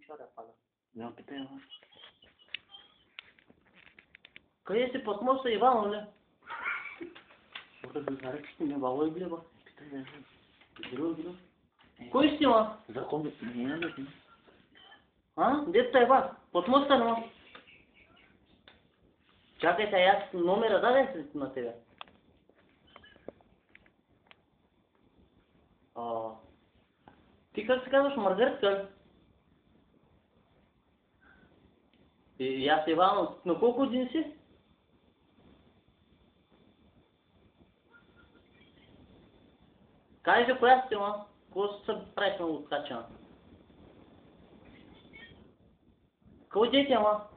picioare afară. Da, pe tine, mă. Că este potmosul Ivanule. Ură de care cineva, oi, bine, bă. Pe tine, bine. Cui știi, mă? Da, cum, mine, de tine. Ha? De tu Ivan? Potmosul ăsta, mă? Čakaj, a jaz numero da vem na tebe? Ti kako se kažeš, Margaretka? Jaz Ivano, na koliko godin si? Kaj že pojasni, ma? Ko se pravi, smo odskačeni? Kako dete, ma?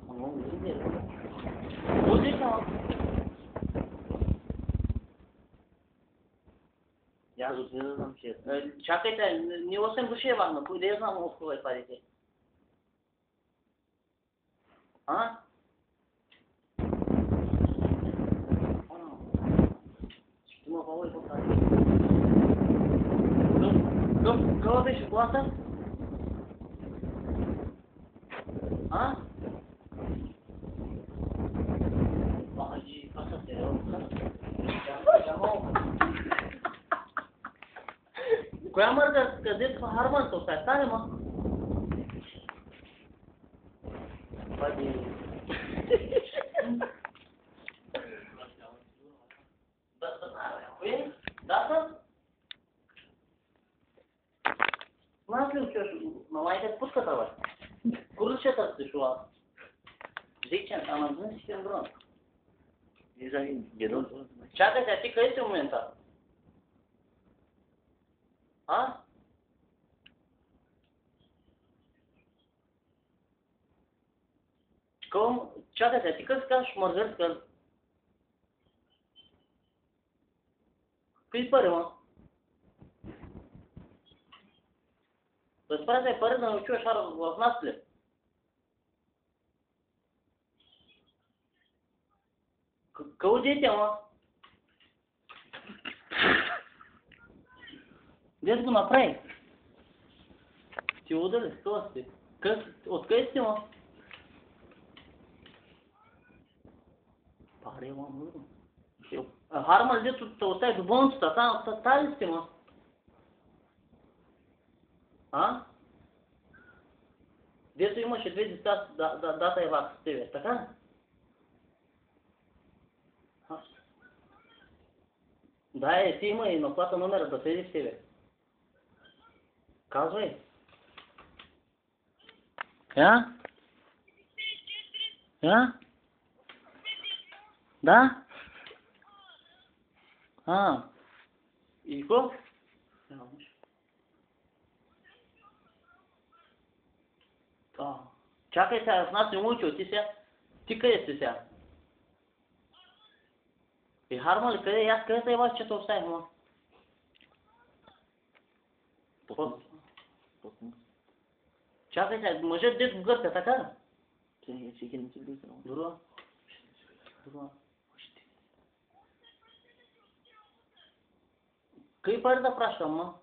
Kako dete, ma? Ja, so zelo znam še. Čakajte, ni 8 duše varno, kujde jaz znam ovkoj pariti. A? Tu mă voi vota. Că vezi cu asta? A? Ai, asta te rog. Коя мърда, къде това Харманто? Стане, ма? Бъди... Кои? Дата? Знаеш ли учиш? Мамайте пуската, бе. Курчета си шуа. Зичен, ама не си грон. Не за герой. Чакай, а ти къде си в момента? А? Чакай, ти как се казваш Маргаретка? Какви пари, ма? Разпрати пари да не чуеш в нас ли? Какво дете, ма? Дед го направи. Ти удали, това си. Откъде си, ма? Пари, ма, мъдро. Харман, дето те остави до болницата, тази ли сте, ма? А? Дето имаше 2 деца, дата и вас с тебе, така? Да, ти има и на плата номера да седи с тебе. Казвай. Я? Я? Да? И какво? Чакай сега, с нас не учил, ти сега. Ти къде си сега? И Харман ли къде? Аз къде се вас, че те оставих, ма? Чакай сега, мъжът дед го гърка, така? Добро. Какви пари да пращам, ма?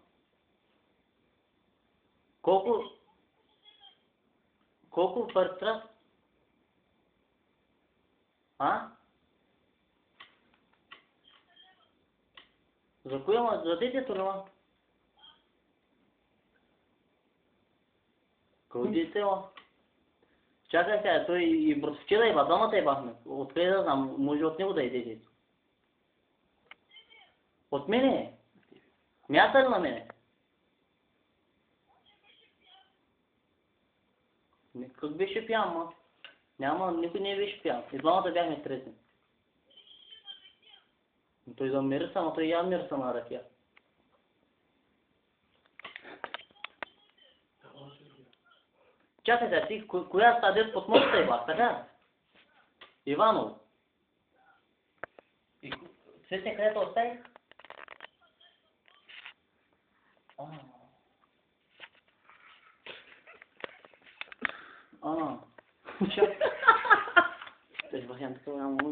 Колко пари трябва? А? За кое, ма? За детето ли, ма? Какво дете, ма? Чакай сега, той и вчера и двамата и бахме. Откъде да знам, може от него да е детето. От мене? Мята ли на мене? Как беше пиян, ма? Няма, никой не беше пиян. И двамата бяхме трезни. Той да мирса, ама той я мирса на ракия. Чакай сега, ти коя стадия под мостта е бах, така? Иванов. И сетне където оставих? Чакай. Той вариант, това няма